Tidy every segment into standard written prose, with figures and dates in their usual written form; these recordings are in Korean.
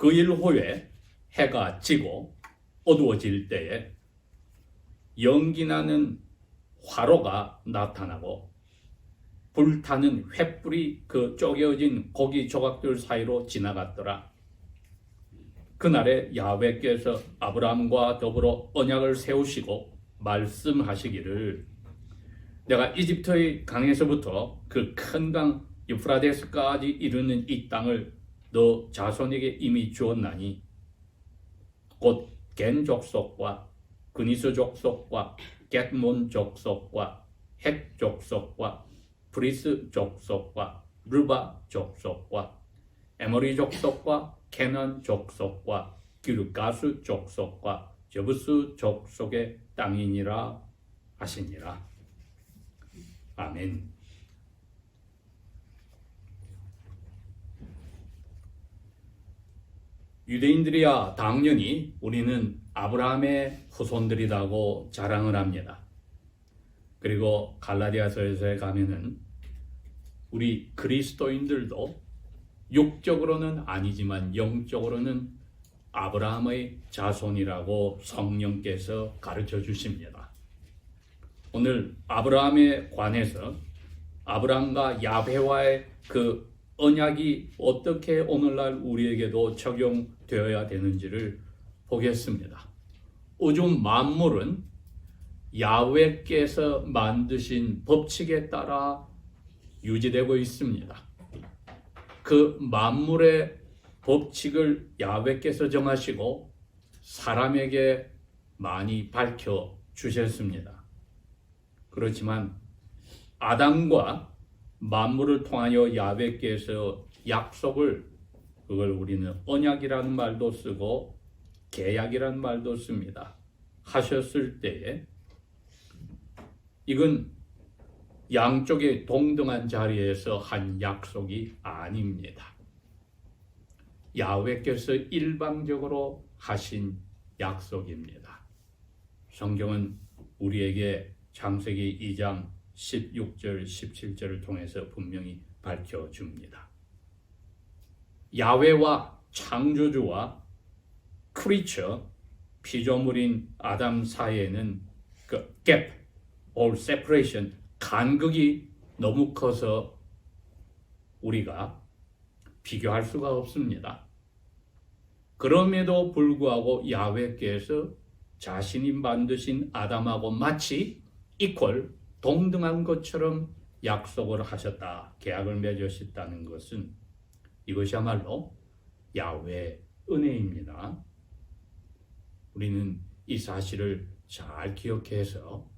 그 일 후에 해가 지고 어두워질 때에 연기나는 화로가 나타나고 불타는 횃불이 그 쪼개어진 고기 조각들 사이로 지나갔더라. 그날에 야훼께서 아브라함과 더불어 언약을 세우시고 말씀하시기를 내가 이집트의 강에서부터 그 큰 강 유프라데스까지 이르는 이 땅을 너 자손에게 이미 주었나니 곧 겐 족속과 그니스 족속과 겟몬 족속과 헷 족속과 브리스 족속과 르바 족속과 에모리 족속과 캐난 족속과 기르가스 족속과 저부스 족속의 땅이니라 하시니라. 아멘. 유대인들이야 당연히 우리는 아브라함의 후손들이라고 자랑을 합니다. 그리고 갈라디아서에 가면은 우리 그리스도인들도 육적으로는 아니지만 영적으로는 아브라함의 자손이라고 성령께서 가르쳐 주십니다. 오늘 아브라함에 관해서 아브라함과 야훼와의 그 언약이 어떻게 오늘날 우리에게도 적용되어야 되는지를 보겠습니다. 우주 만물은 야훼께서 만드신 법칙에 따라 유지되고 있습니다. 그 만물의 법칙을 야훼께서 정하시고 사람에게 많이 밝혀 주셨습니다. 그렇지만 아담과 만물을 통하여 야훼께서 약속을, 그걸 우리는 언약이라는 말도 쓰고 계약이라는 말도 씁니다. 하셨을 때에 이건 양쪽의 동등한 자리에서 한 약속이 아닙니다. 야훼께서 일방적으로 하신 약속입니다. 성경은 우리에게 창세기 2장 16절, 17절을 통해서 분명히 밝혀줍니다. 야훼와 창조주와 크리처, 피조물인 아담 사이에는 그 gap or separation, 간극이 너무 커서 우리가 비교할 수가 없습니다. 그럼에도 불구하고 야훼께서 자신이 만드신 아담하고 마치 이퀄, 동등한 것처럼 약속을 하셨다, 계약을 맺으셨다는 것은 이것이야말로 야훼의 은혜입니다. 우리는 이 사실을 잘 기억해서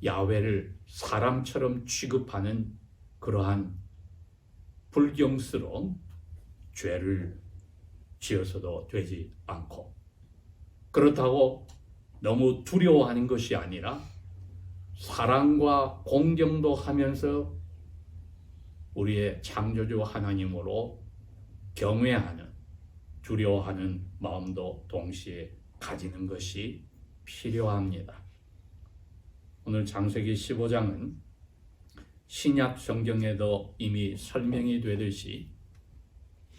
야훼를 사람처럼 취급하는 그러한 불경스러운 죄를 지어서도 되지 않고, 그렇다고 너무 두려워하는 것이 아니라 사랑과 공경도 하면서 우리의 창조주 하나님으로 경외하는, 두려워하는 마음도 동시에 가지는 것이 필요합니다. 오늘 창세기 15장은 신약 성경에도 이미 설명이 되듯이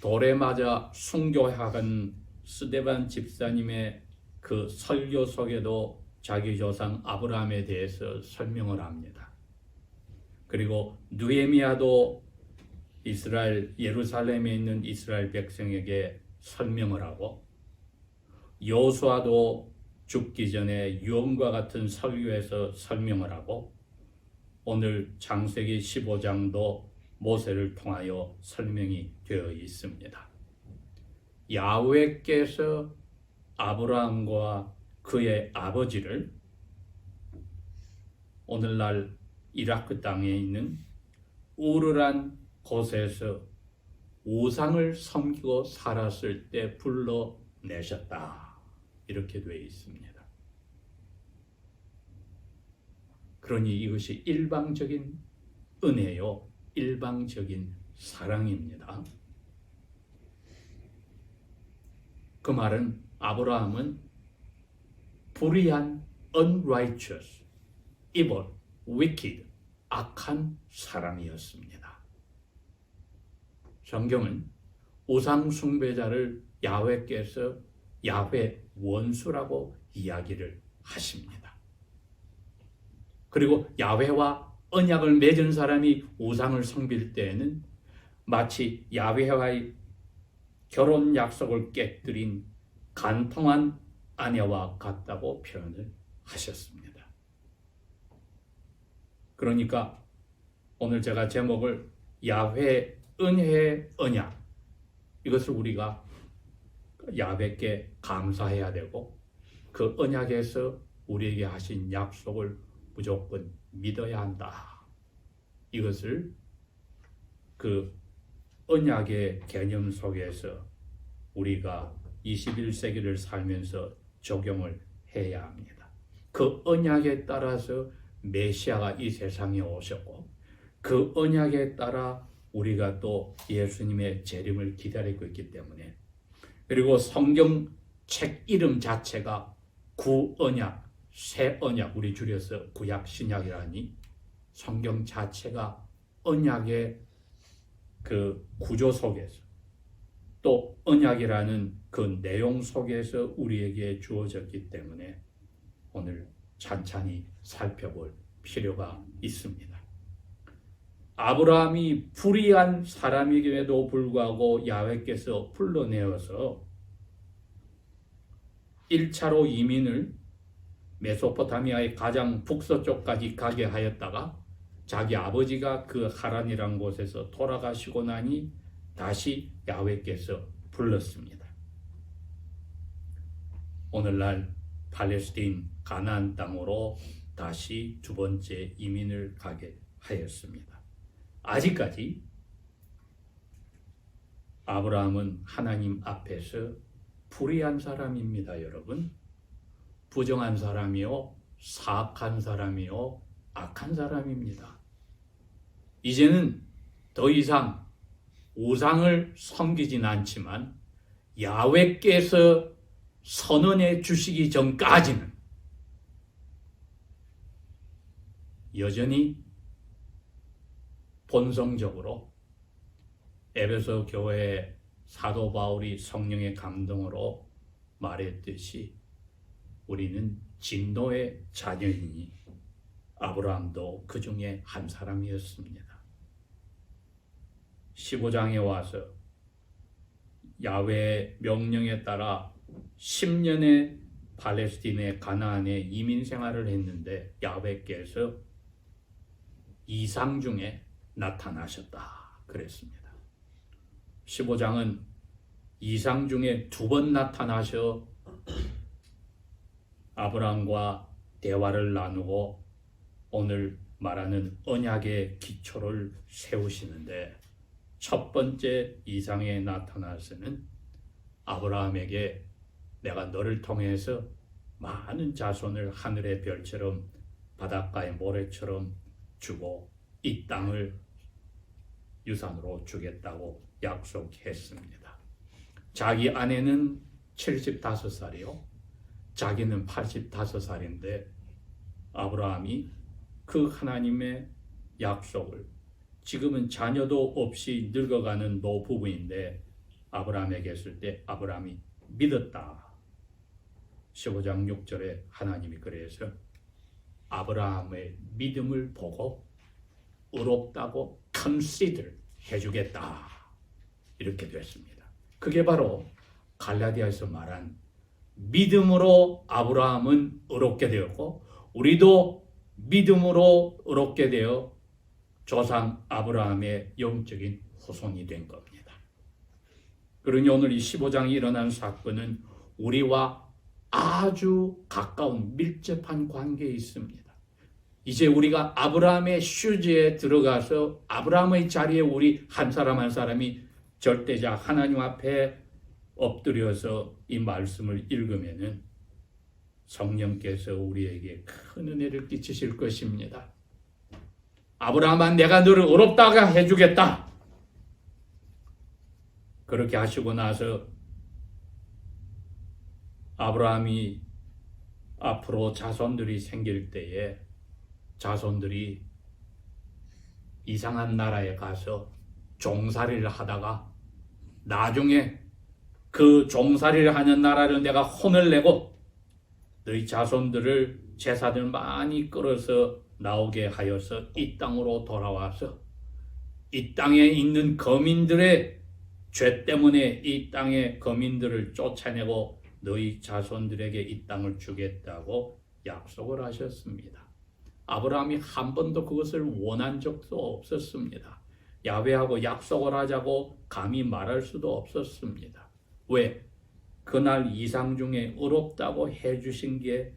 돌에 맞아 순교하간 스데반 집사님의 그 설교 속에도 자기 조상 아브라함에 대해서 설명을 합니다. 그리고 느헤미야도 이스라엘, 예루살렘에 있는 이스라엘 백성에게 설명을 하고, 여호수아도 죽기 전에 유언과 같은 설교에서 설명을 하고, 오늘 창세기 15장도 모세를 통하여 설명이 되어 있습니다. 야훼께서 아브라함과 그의 아버지를 오늘날 이라크 땅에 있는 우르란 곳에서 우상을 섬기고 살았을 때 불러내셨다, 이렇게 되어 있습니다. 그러니 이것이 일방적인 은혜요, 일방적인 사랑입니다. 그 말은 아브라함은 불의한, unrighteous, evil, wicked, 악한 사람이었습니다. 성경은 우상 숭배자를 야훼께서 야훼 원수라고 이야기를 하십니다. 그리고 야훼와 언약을 맺은 사람이 우상을 섬길 때에는 마치 야훼와의 결혼 약속을 깨뜨린 간통한 아내와 같다고 표현을 하셨습니다. 그러니까 오늘 제가 제목을 야훼 은혜의 언약, 이것을 우리가 야훼께 감사해야 되고 그 언약에서 우리에게 하신 약속을 무조건 믿어야 한다. 이것을 그 언약의 개념 속에서 우리가 21세기를 살면서 적용을 해야 합니다. 그 언약에 따라서 메시아가 이 세상에 오셨고 그 언약에 따라 우리가 또 예수님의 재림을 기다리고 있기 때문에, 그리고 성경 책 이름 자체가 구언약, 새 언약, 우리 줄여서 구약 신약이라니 성경 자체가 언약의 그 구조 속에서 또 언약이라는 그 내용 속에서 우리에게 주어졌기 때문에 오늘 찬찬히 살펴볼 필요가 있습니다. 아브라함이 불의한 사람임에도 불구하고 야훼께서 불러내어서 1차로 이민을 메소포타미아의 가장 북서쪽까지 가게 하였다가 자기 아버지가 그 하란이라는 곳에서 돌아가시고 나니 다시 야훼께서 불렀습니다. 오늘날 팔레스틴 가나안 땅으로 다시 두 번째 이민을 가게 하였습니다. 아직까지 아브라함은 하나님 앞에서 불의한 사람입니다, 여러분. 부정한 사람이요, 사악한 사람이요, 악한 사람입니다. 이제는 더 이상 우상을 섬기진 않지만 야훼께서 선언해 주시기 전까지는 여전히 본성적으로 에베소 교회 사도 바울이 성령의 감동으로 말했듯이 우리는 진노의 자녀이니 아브라함도 그 중에 한 사람이었습니다. 15장에 와서 야훼의 명령에 따라 10년의 팔레스틴의 가나안에 이민 생활을 했는데 야훼께서 이상 중에 나타나셨다 그랬습니다. 15장은 이상 중에 2번 나타나셔 아브라함과 대화를 나누고 오늘 말하는 언약의 기초를 세우시는데, 첫 번째 이상에 나타나서는 아브라함에게 내가 너를 통해서 많은 자손을 하늘의 별처럼 바닷가의 모래처럼 주고 이 땅을 유산으로 주겠다고 약속했습니다. 자기 아내는 75살이요 자기는 85살인데 아브라함이 그 하나님의 약속을, 지금은 자녀도 없이 늙어가는 노부부인데 아브라함에게 했을 때 아브라함이 믿었다. 15장 6절에 하나님이 그래서 아브라함의 믿음을 보고 의롭다고 consider 해주겠다 이렇게 됐습니다. 그게 바로 갈라디아에서 말한 믿음으로 아브라함은 의롭게 되었고 우리도 믿음으로 의롭게 되어 조상 아브라함의 영적인 후손이 된 겁니다. 그러니 오늘 이 15장에 일어난 사건은 우리와 아주 가까운 밀접한 관계에 있습니다. 이제 우리가 아브라함의 슈즈에 들어가서 아브라함의 자리에 우리 한 사람 한 사람이 절대자 하나님 앞에 엎드려서 이 말씀을 읽으면은 성령께서 우리에게 큰 은혜를 끼치실 것입니다. 아브라함아, 내가 너를 의롭다가 해주겠다. 그렇게 하시고 나서 아브라함이 앞으로 자손들이 생길 때에 자손들이 이상한 나라에 가서 종살이를 하다가 나중에 그 종살이를 하는 나라를 내가 혼을 내고 너희 자손들을 제사들 많이 끌어서 나오게 하여서 이 땅으로 돌아와서 이 땅에 있는 거민들의 죄 때문에 이 땅의 거민들을 쫓아내고 너희 자손들에게 이 땅을 주겠다고 약속을 하셨습니다. 아브라함이 한 번도 그것을 원한 적도 없었습니다. 야훼하고 약속을 하자고 감히 말할 수도 없었습니다. 왜? 그날 이상 중에 의롭다고 해주신 게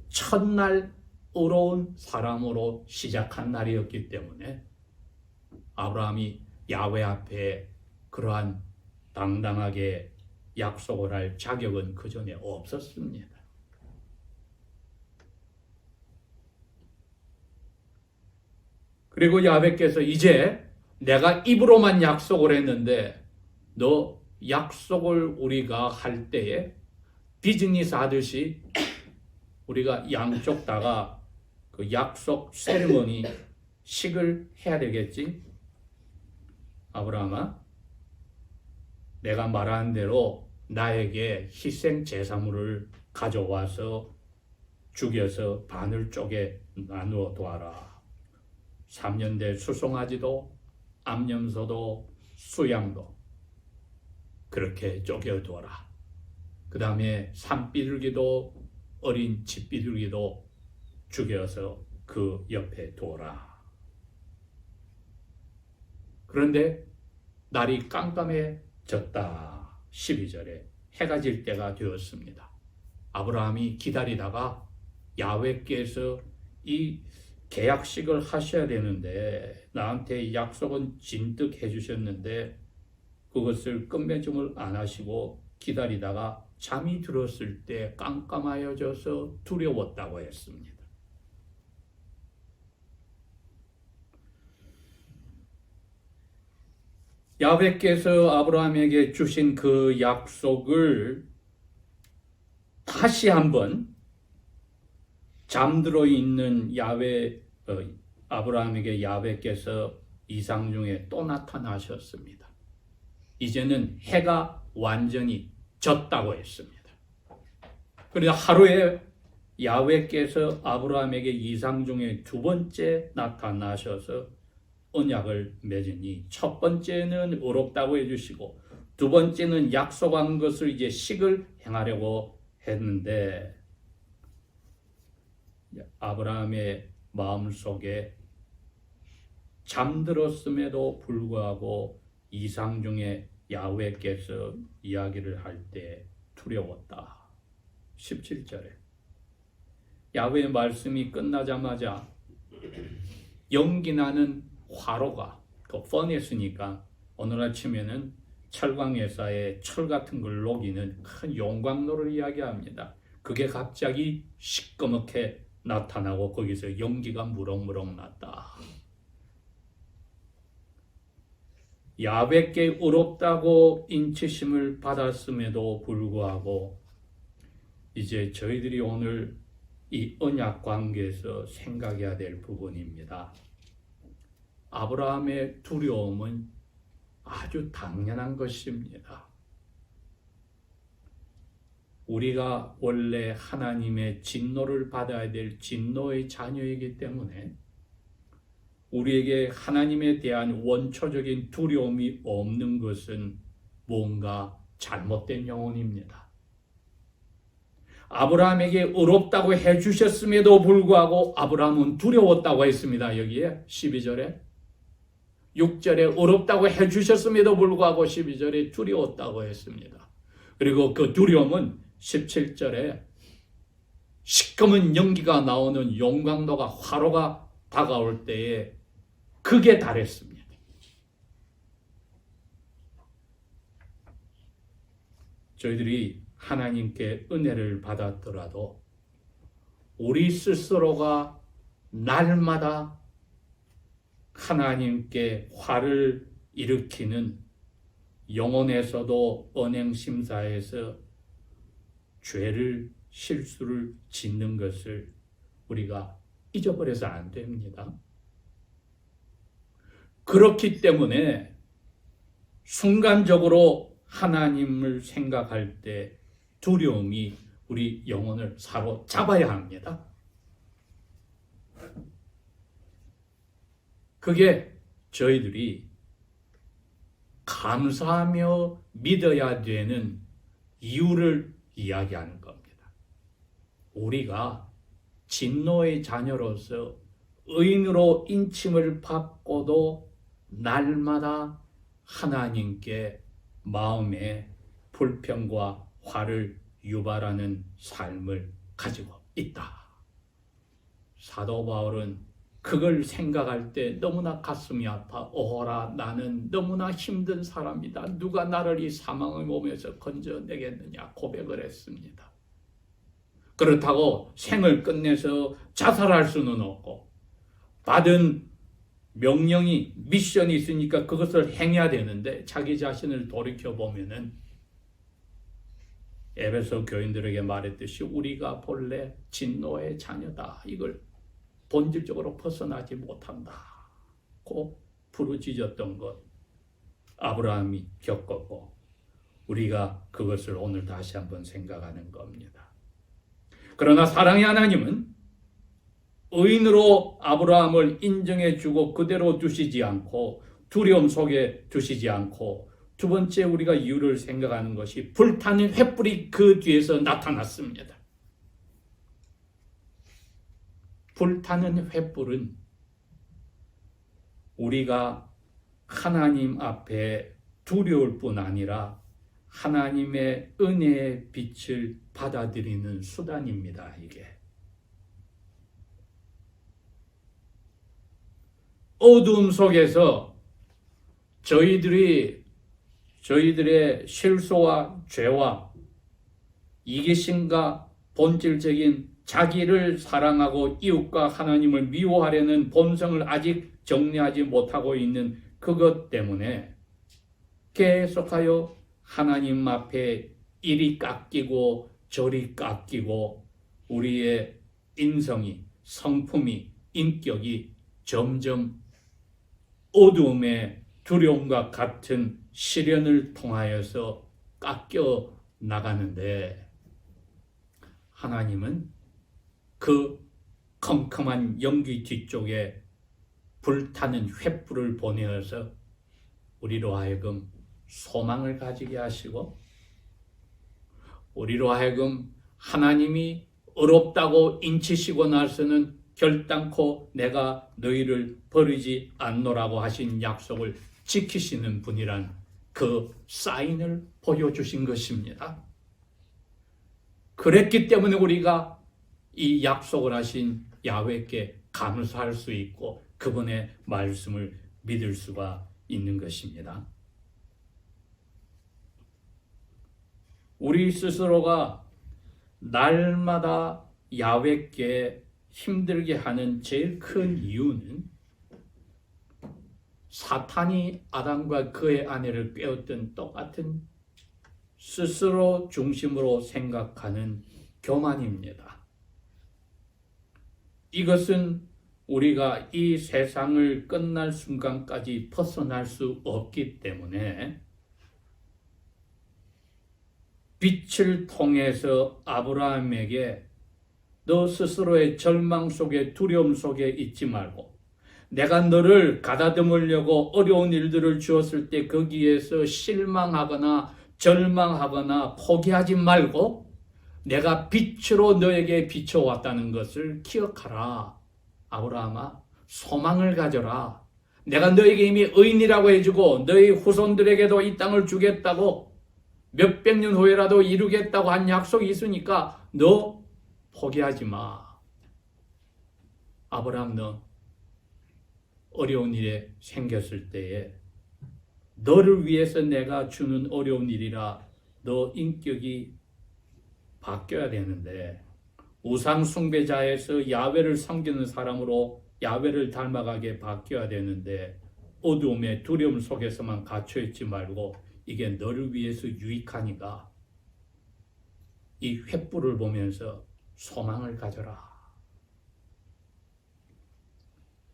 첫날 의로운 사람으로 시작한 날이었기 때문에 아브라함이 야훼 앞에 그러한 당당하게 약속을 할 자격은 그 전에 없었습니다. 그리고 야훼께서 이제 내가 입으로만 약속을 했는데 너 약속을 우리가 할 때에 비즈니스 하듯이 우리가 양쪽 다가 그 약속 세리머니 식을 해야 되겠지? 아브라함아, 내가 말한 대로 나에게 희생 제사물을 가져와서 죽여서 반을 쪼개 나누어 둬라. 3년대 수송아지도 암염소도 수양도 그렇게 쪼개 둬라. 그 다음에 산비둘기도 어린 집비둘기도 죽여서 그 옆에 둬라. 그런데 날이 깜깜해졌다. 12절에 해가 질 때가 되었습니다. 아브라함이 기다리다가 야훼께서 이 계약식을 하셔야 되는데 나한테 약속은 진득 해주셨는데 그것을 끝맺음을 안 하시고 기다리다가 잠이 들었을 때 깜깜하여져서 두려웠다고 했습니다. 야훼께서 아브라함에게 주신 그 약속을 다시 한번 잠들어 있는 아브라함에게 야훼께서 이상 중에 또 나타나셨습니다. 이제는 해가 완전히 졌다고 했습니다. 그래서 하루에 야훼께서 아브라함에게 이상 중에 두 번째 나타나셔서 언약을 맺으니 첫 번째는 의롭다고 해주시고 두 번째는 약속한 것을 이제 식을 행하려고 했는데 아브라함의 마음속에 잠들었음에도 불구하고 이상 중에 야훼께서 이야기를 할 때 두려웠다. 17절에 야훼의 말씀이 끝나자마자 연기나는 화로가 그 퍼니스니까 오늘날 치면은 철광회사에 철 같은 걸 녹이는 큰 용광로를 이야기합니다. 그게 갑자기 시꺼멓게 나타나고 거기서 연기가 무럭무럭 났다. 야훼께 의롭다고 인치심을 받았음에도 불구하고 이제 저희들이 오늘 이 언약 관계에서 생각해야 될 부분입니다. 아브라함의 두려움은 아주 당연한 것입니다. 우리가 원래 하나님의 진노를 받아야 될 진노의 자녀이기 때문에 우리에게 하나님에 대한 원초적인 두려움이 없는 것은 뭔가 잘못된 영혼입니다. 아브라함에게 의롭다고 해주셨음에도 불구하고 아브라함은 두려웠다고 했습니다. 여기에 12절에 6절에 의롭다고 해주셨음에도 불구하고 12절에 두려웠다고 했습니다. 그리고 그 두려움은 17절에 시꺼먼 연기가 나오는 용광로가 화로가 다가올 때에 극에 달했습니다. 저희들이 하나님께 은혜를 받았더라도 우리 스스로가 날마다 하나님께 화를 일으키는 영혼에서도 언행심사에서 죄를 실수를 짓는 것을 우리가 잊어버려서 안 됩니다. 그렇기 때문에 순간적으로 하나님을 생각할 때 두려움이 우리 영혼을 사로잡아야 합니다. 그게 저희들이 감사하며 믿어야 되는 이유를 이야기하는 겁니다. 우리가 진노의 자녀로서 의인으로 인침을 받고도 날마다 하나님께 마음에 불평과 화를 유발하는 삶을 가지고 있다. 사도 바울은 그걸 생각할 때 너무나 가슴이 아파 오호라 나는 너무나 힘든 사람이다. 누가 나를 이 사망의 몸에서 건져내겠느냐 고백을 했습니다. 그렇다고 생을 끝내서 자살할 수는 없고 받은 명령이 미션이 있으니까 그것을 행해야 되는데 자기 자신을 돌이켜보면은 에베소 교인들에게 말했듯이 우리가 본래 진노의 자녀다. 이걸 본질적으로 벗어나지 못한다고 부르짖었던 것 아브라함이 겪었고 우리가 그것을 오늘 다시 한번 생각하는 겁니다. 그러나 사랑의 하나님은 의인으로 아브라함을 인정해 주고 그대로 두시지 않고 두려움 속에 두시지 않고 두 번째 우리가 이유를 생각하는 것이 불타는 횃불이 그 뒤에서 나타났습니다. 불타는 횃불은 우리가 하나님 앞에 두려울 뿐 아니라 하나님의 은혜의 빛을 받아들이는 수단입니다. 이게 어두움 속에서 저희들의 실수와 죄와 이기심과 본질적인 자기를 사랑하고 이웃과 하나님을 미워하려는 본성을 아직 정리하지 못하고 있는 그것 때문에 계속하여 하나님 앞에 이리 깎이고 저리 깎이고 우리의 인성이, 성품이, 인격이 점점 어두움의 두려움과 같은 시련을 통하여서 깎여 나가는데 하나님은 그 컴컴한 연기 뒤쪽에 불타는 횃불을 보내어서 우리로 하여금 소망을 가지게 하시고 우리로 하여금 하나님이 어렵다고 인치시고 나서는 결단코 내가 너희를 버리지 않노라고 하신 약속을 지키시는 분이란 그 사인을 보여주신 것입니다. 그랬기 때문에 우리가 이 약속을 하신 야훼께 감사할 수 있고 그분의 말씀을 믿을 수가 있는 것입니다. 우리 스스로가 날마다 야훼께 힘들게 하는 제일 큰 이유는 사탄이 아담과 그의 아내를 꿰었던 똑같은 스스로 중심으로 생각하는 교만입니다. 이것은 우리가 이 세상을 끝날 순간까지 벗어날 수 없기 때문에 빛을 통해서 아브라함에게 너 스스로의 절망 속에 두려움 속에 있지 말고 내가 너를 가다듬으려고 어려운 일들을 주었을 때 거기에서 실망하거나 절망하거나 포기하지 말고 내가 빛으로 너에게 비춰왔다는 것을 기억하라. 아브라함아, 소망을 가져라. 내가 너에게 이미 의인이라고 해주고 너희 후손들에게도 이 땅을 주겠다고 몇백 년 후에라도 이루겠다고 한 약속이 있으니까 너 포기하지 마. 아브라함, 너 어려운 일에 생겼을 때에 너를 위해서 내가 주는 어려운 일이라 너 인격이 바뀌어야 되는데 우상 숭배자에서 야훼를 섬기는 사람으로 야훼를 닮아가게 바뀌어야 되는데 어두움의 두려움 속에서만 갇혀있지 말고 이게 너를 위해서 유익하니까 이 횃불을 보면서 소망을 가져라.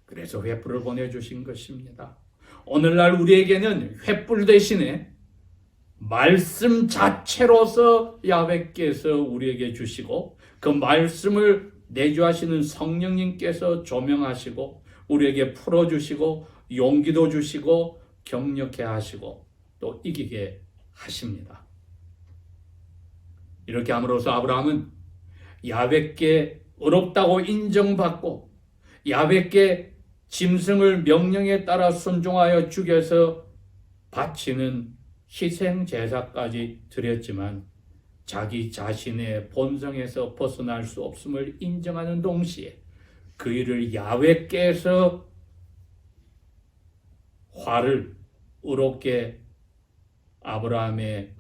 그래서 횃불을 보내주신 것입니다. 오늘날 우리에게는 횃불 대신에 말씀 자체로서 야훼께서 우리에게 주시고 그 말씀을 내주하시는 성령님께서 조명하시고 우리에게 풀어주시고 용기도 주시고 격려케 하시고 또 이기게 하십니다. 이렇게 함으로써 아브라함은 야훼께 의롭다고 인정받고 야훼께 짐승을 명령에 따라 순종하여 죽여서 바치는 희생 제사까지 드렸지만 자기 자신의 본성에서 벗어날 수 없음을 인정하는 동시에 그 일을 야훼께서 화를 의롭게 아브라함의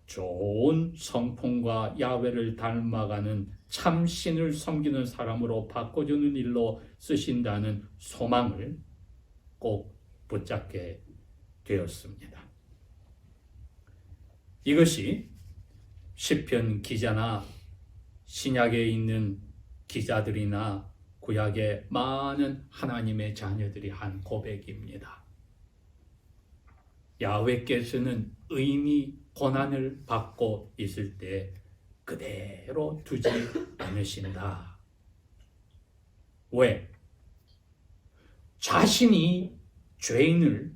좋은 성품과 야훼를 닮아가는 참신을 섬기는 사람으로 바꿔주는 일로 쓰신다는 소망을 꼭 붙잡게 되었습니다. 이것이 시편 기자나 신약에 있는 기자들이나 구약의 많은 하나님의 자녀들이 한 고백입니다. 야훼께서는 의미 고난을 받고 있을 때 그대로 두지 않으신다. 왜? 자신이 죄인을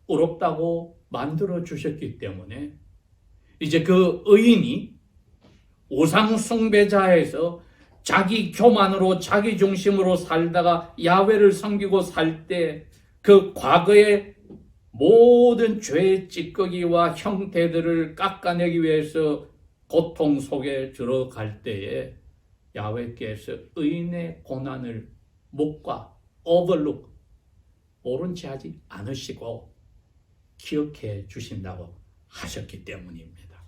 의롭다고 만들어 주셨기 때문에 이제 그 의인이 우상 숭배자에서 자기 교만으로 자기 중심으로 살다가 야훼를 섬기고 살 때 그 과거의 모든 죄의 찌꺼기와 형태들을 깎아내기 위해서 고통 속에 들어갈 때에 야훼께서 의인의 고난을 묵과 overlook 옳은 채 하지 않으시고 기억해 주신다고 하셨기 때문입니다.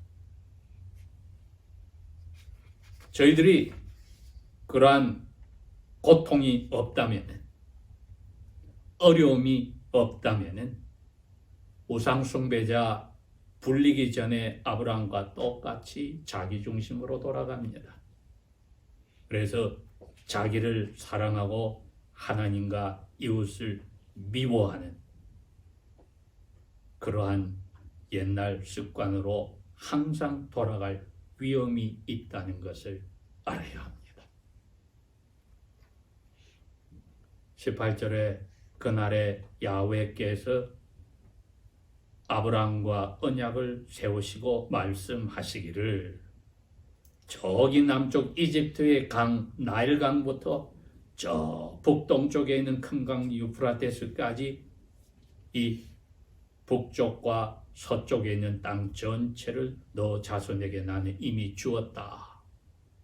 저희들이 그러한 고통이 없다면, 어려움이 없다면 우상숭배자 불리기 전에 아브라함과 똑같이 자기중심으로 돌아갑니다. 그래서 자기를 사랑하고 하나님과 이웃을 미워하는 그러한 옛날 습관으로 항상 돌아갈 위험이 있다는 것을 알아야 합니다. 18절에 그날에 야훼께서 아브라함과 언약을 세우시고 말씀하시기를 저기 남쪽 이집트의 강 나일강부터 저 북동쪽에 있는 큰 강 유프라테스까지 이 북쪽과 서쪽에 있는 땅 전체를 너 자손에게 나는 이미 주었다.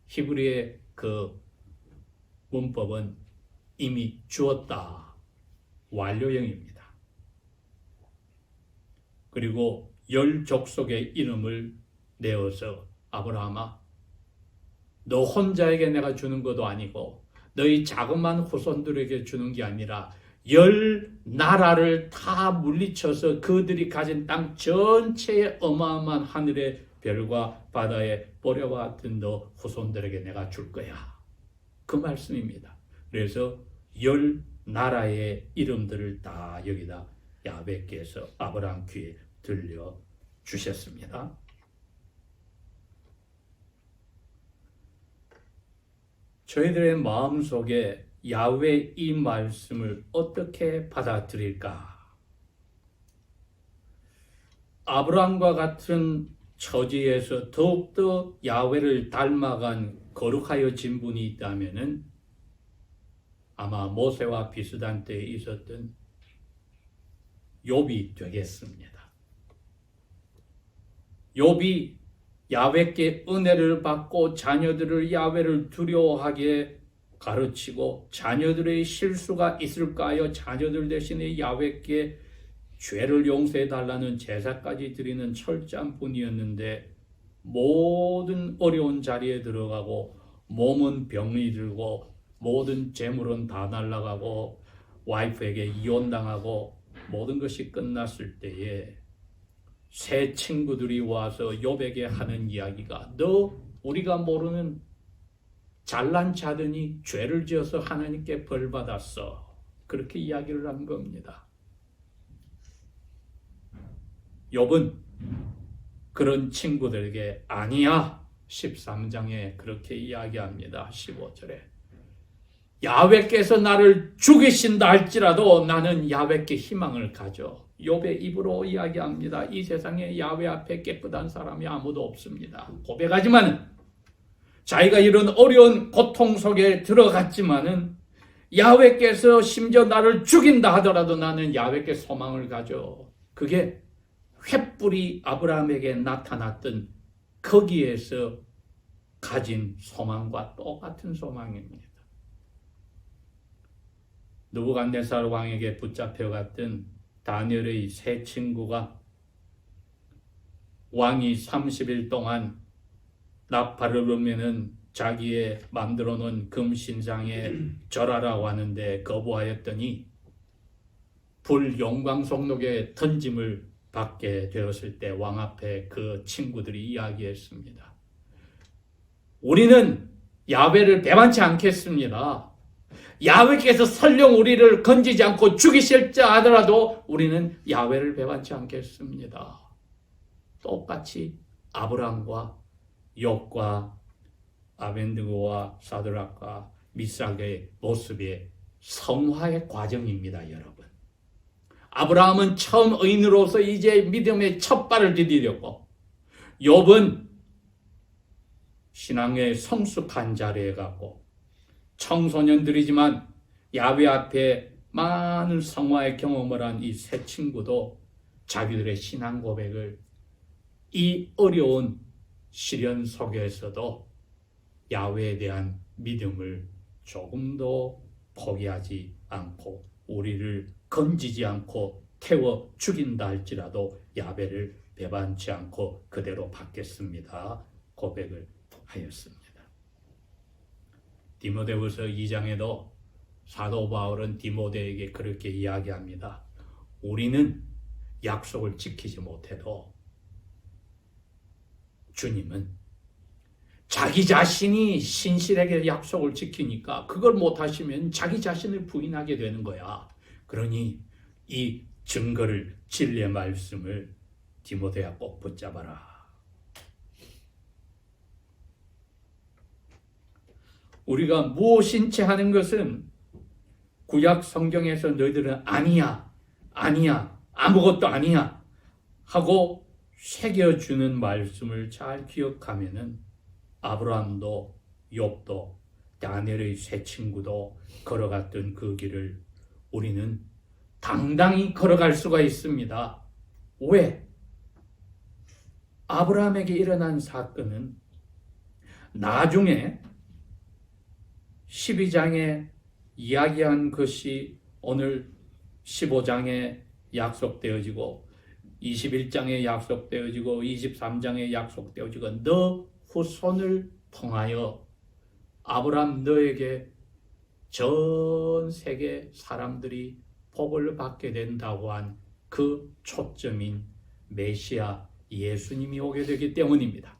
히브리의 그 문법은 이미 주었다. 완료형입니다. 그리고 열 족속의 이름을 내어서 아브라함아 너 혼자에게 내가 주는 것도 아니고 너희 자그마한 후손들에게 주는 게 아니라 열 나라를 다 물리쳐서 그들이 가진 땅 전체의 어마어마한 하늘의 별과 바다의 모래와 같은 너 후손들에게 내가 줄 거야. 그 말씀입니다. 그래서 열 나라의 이름들을 다 여기다 야훼께서 아브라함 귀에 들려 주셨습니다. 저희들의 마음속에 야훼 이 말씀을 어떻게 받아들일까? 아브라함과 같은 처지에서 더욱더 야훼를 닮아간 거룩하여진 분이 있다면은 아마 모세와 비슷한 때에 있었던 욥이 되겠습니다. 욥이 야훼께 은혜를 받고 자녀들을 야훼를 두려워하게 가르치고 자녀들의 실수가 있을까 하여 자녀들 대신에 야훼께 죄를 용서해 달라는 제사까지 드리는 철저한 분이었는데 모든 어려운 자리에 들어가고 몸은 병이 들고 모든 재물은 다 날아가고 와이프에게 이혼당하고 모든 것이 끝났을 때에 새 친구들이 와서 욥에게 하는 이야기가 너 우리가 모르는 잘난 자더니 죄를 지어서 하나님께 벌 받았어. 그렇게 이야기를 한 겁니다. 욥은 그런 친구들에게 아니야. 13장에 그렇게 이야기합니다. 15절에 야훼께서 나를 죽이신다 할지라도 나는 야훼께 희망을 가져. 욥의 입으로 이야기합니다. 이 세상에 야훼 앞에 깨끗한 사람이 아무도 없습니다. 고백하지만 자기가 이런 어려운 고통 속에 들어갔지만은 야훼께서 심지어 나를 죽인다 하더라도 나는 야훼께 소망을 가져. 그게 횃불이 아브라함에게 나타났던 거기에서 가진 소망과 똑같은 소망입니다. 느부갓네살 왕에게 붙잡혀갔던 다니엘의 세 친구가 왕이 30일 동안 나팔을 불면은 자기의 만들어 놓은 금신상에 절하라고 하는데 거부하였더니 불 용광속록에 던짐을 받게 되었을 때 왕 앞에 그 친구들이 이야기했습니다. 우리는 야훼를 배반치 않겠습니다. 야훼께서 설령 우리를 건지지 않고 죽이실자 하더라도 우리는 야훼를 배반치 않겠습니다. 똑같이 아브라함과 욥과 아벤드고와 사드락과 미삭의 모습의 성화의 과정입니다, 여러분. 아브라함은 처음 의인으로서 이제 믿음의 첫 발을 디디렸고, 욥은 신앙의 성숙한 자리에 갔고, 청소년들이지만 야훼 앞에 많은 성화의 경험을 한 이 세 친구도 자기들의 신앙 고백을 이 어려운 시련 속에서도 야훼에 대한 믿음을 조금도 포기하지 않고 우리를 건지지 않고 태워 죽인다 할지라도 야훼를 배반치 않고 그대로 받겠습니다. 고백을 하였습니다. 디모데후서 2장에도 사도 바울은 디모데에게 그렇게 이야기합니다. 우리는 약속을 지키지 못해도 주님은 자기 자신이 신실하게 약속을 지키니까 그걸 못하시면 자기 자신을 부인하게 되는 거야. 그러니 이 증거를, 진리의 말씀을 디모데야 꼭 붙잡아라. 우리가 무엇인지 하는 것은 구약 성경에서 너희들은 아니야, 아니야, 아무것도 아니야 하고 새겨주는 말씀을 잘 기억하면은 아브라함도 욥도 다니엘의 세 친구도 걸어갔던 그 길을 우리는 당당히 걸어갈 수가 있습니다. 왜? 아브라함에게 일어난 사건은 나중에 12장에 이야기한 것이 오늘 15장에 약속되어지고 21장에 약속되어지고 23장에 약속되어지고 너 후손을 통하여 아브라함 너에게 전 세계 사람들이 복을 받게 된다고 한 그 초점인 메시아 예수님이 오게 되기 때문입니다.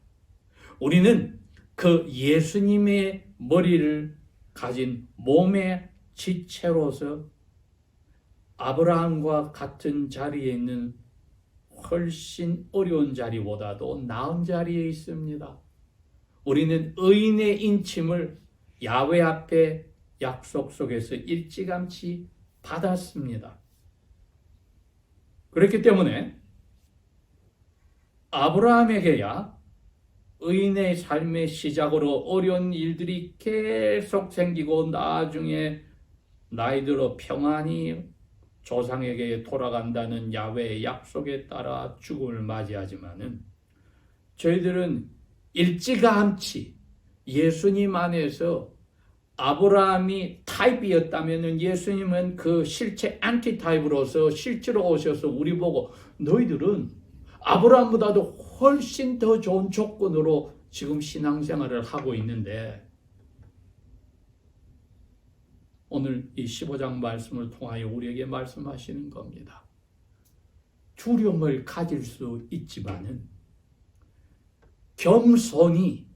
우리는 그 예수님의 머리를 가진 몸의 지체로서 아브라함과 같은 자리에 있는 훨씬 어려운 자리보다도 나은 자리에 있습니다. 우리는 의인의 인침을 야훼 앞에 약속 속에서 일찌감치 받았습니다. 그렇기 때문에 아브라함에게야 의인의 삶의 시작으로 어려운 일들이 계속 생기고 나중에 나이 들어 평안히 조상에게 돌아간다는 야훼의 약속에 따라 죽음을 맞이하지만은 저희들은 일찌감치 예수님 안에서 아브라함이 타입이었다면 예수님은 그 실체 안티타입으로서 실제로 오셔서 우리 보고 너희들은 아브라함보다도 훨씬 더 좋은 조건으로 지금 신앙생활을 하고 있는데 오늘 이 15장 말씀을 통하여 우리에게 말씀하시는 겁니다. 두려움을 가질 수 있지만은 겸손히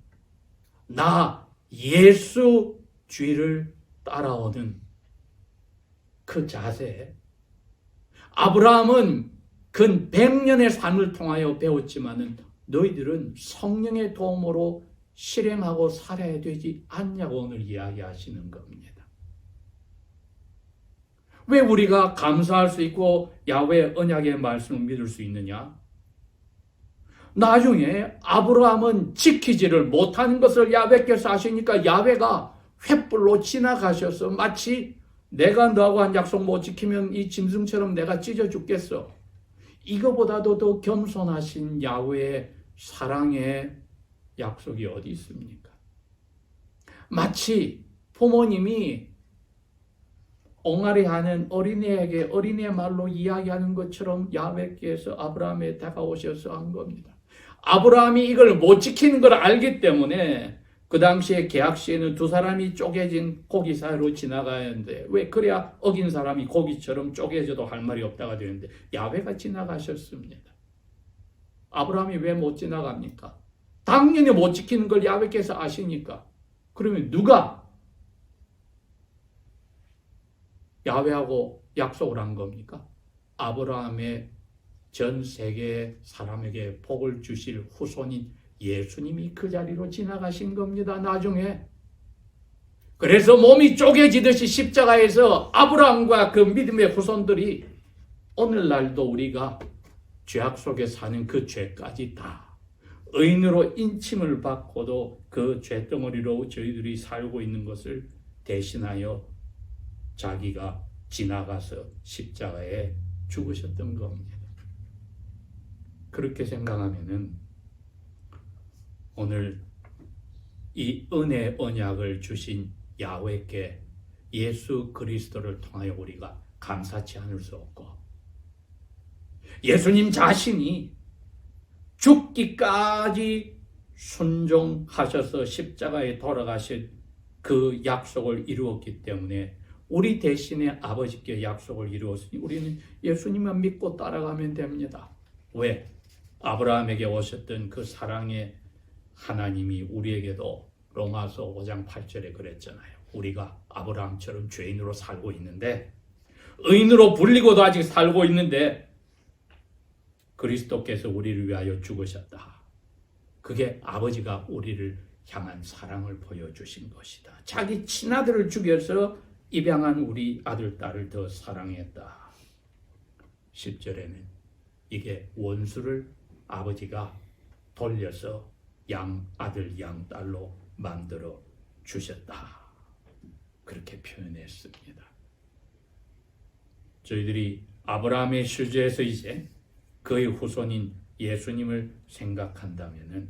나 예수 뒤를 따라오는 그 자세. 아브라함은 근 100년의 삶을 통하여 배웠지만은 너희들은 성령의 도움으로 실행하고 살아야 되지 않냐고 오늘 이야기하시는 겁니다. 왜 우리가 감사할 수 있고 야훼 언약의 말씀을 믿을 수 있느냐? 나중에 아브라함은 지키지를 못하는 것을 야훼께서 아시니까 야훼가 횃불로 지나가셔서 마치 내가 너하고 한 약속 못 지키면 이 짐승처럼 내가 찢어 죽겠어. 이거보다도 더 겸손하신 야훼의 사랑의 약속이 어디 있습니까? 마치 부모님이 옹알이하는 어린애에게 어린애 말로 이야기하는 것처럼 야훼께서 아브라함에 다가오셔서 한 겁니다. 아브라함이 이걸 못 지키는 걸 알기 때문에 그 당시에 계약 시에는 두 사람이 쪼개진 고기 사이로 지나가야 하는데 왜 그래야 어긴 사람이 고기처럼 쪼개져도 할 말이 없다가 되는데 야훼가 지나가셨습니다. 아브라함이 왜 못 지나갑니까? 당연히 못 지키는 걸 야훼께서 아시니까. 그러면 누가 야훼하고 약속을 한 겁니까? 아브라함의 전 세계 사람에게 복을 주실 후손인 예수님이 그 자리로 지나가신 겁니다. 나중에. 그래서 몸이 쪼개지듯이 십자가에서 아브라함과 그 믿음의 후손들이 오늘날도 우리가 죄악 속에 사는 그 죄까지 다 의인으로 인침을 받고도 그 죄덩어리로 저희들이 살고 있는 것을 대신하여 자기가 지나가서 십자가에 죽으셨던 겁니다. 그렇게 생각하면은 오늘 이 은혜 언약을 주신 야훼께 예수 그리스도를 통하여 우리가 감사치 않을 수 없고 예수님 자신이 죽기까지 순종하셔서 십자가에 돌아가신 그 약속을 이루었기 때문에 우리 대신에 아버지께 약속을 이루었으니 우리는 예수님만 믿고 따라가면 됩니다. 왜? 아브라함에게 오셨던 그 사랑의 하나님이 우리에게도 로마서 5장 8절에 그랬잖아요. 우리가 아브라함처럼 죄인으로 살고 있는데 의인으로 불리고도 아직 살고 있는데 그리스도께서 우리를 위하여 죽으셨다. 그게 아버지가 우리를 향한 사랑을 보여주신 것이다. 자기 친아들을 죽여서 입양한 우리 아들, 딸을 더 사랑했다. 10절에는 이게 원수를 아버지가 돌려서 양아들, 양딸로 만들어 주셨다. 그렇게 표현했습니다. 저희들이 아브라함의 시주에서 이제 그의 후손인 예수님을 생각한다면은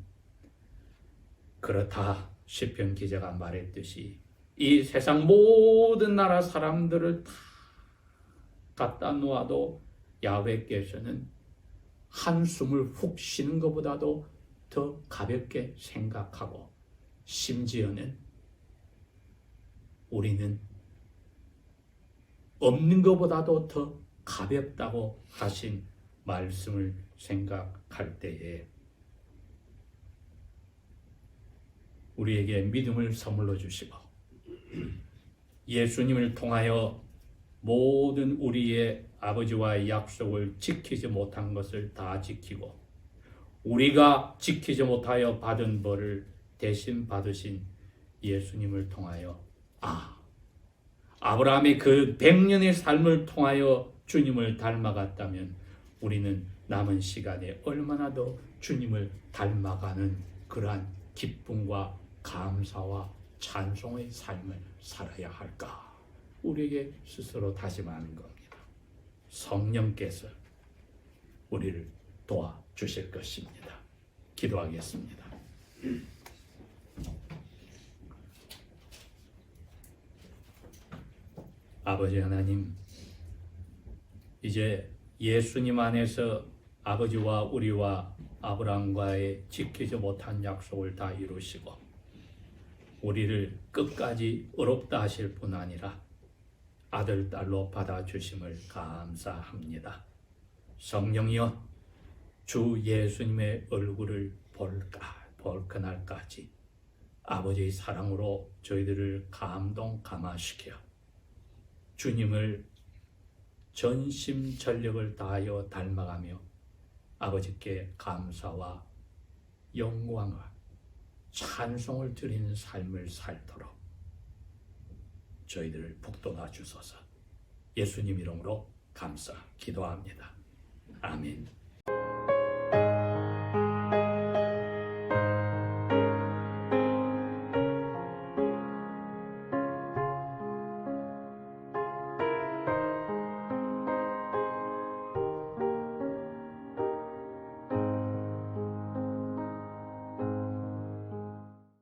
그렇다. 시편 기자가 말했듯이 이 세상 모든 나라 사람들을 다 갖다 놓아도 야훼께서는 한숨을 훅 쉬는 것보다도 더 가볍게 생각하고 심지어는 우리는 없는 것보다도 더 가볍다고 하신 말씀을 생각할 때에 우리에게 믿음을 선물로 주시고 예수님을 통하여 모든 우리의 아버지와의 약속을 지키지 못한 것을 다 지키고 우리가 지키지 못하여 받은 벌을 대신 받으신 예수님을 통하여 아브라함의 그 100년의 삶을 통하여 주님을 닮아갔다면 우리는 남은 시간에 얼마나 더 주님을 닮아가는 그러한 기쁨과 감사와 찬송의 삶을 살아야 할까? 우리에게 스스로 다짐하는 겁니다. 성령께서 우리를 도와주실 것입니다. 기도하겠습니다. 아버지 하나님, 이제 예수님 안에서 아버지와 우리와 아브라함과의 지키지 못한 약속을 다 이루시고 우리를 끝까지 의롭다 하실 뿐 아니라 아들, 딸로 받아주심을 감사합니다. 성령이여, 주 예수님의 얼굴을 볼 그날까지 아버지의 사랑으로 저희들을 감동감화시켜 주님을 전심전력을 다하여 닮아가며 아버지께 감사와 영광과 찬송을 드리는 삶을 살도록 저희들을 북돋아 주소서. 예수님 이름으로 감사 기도합니다. 아멘.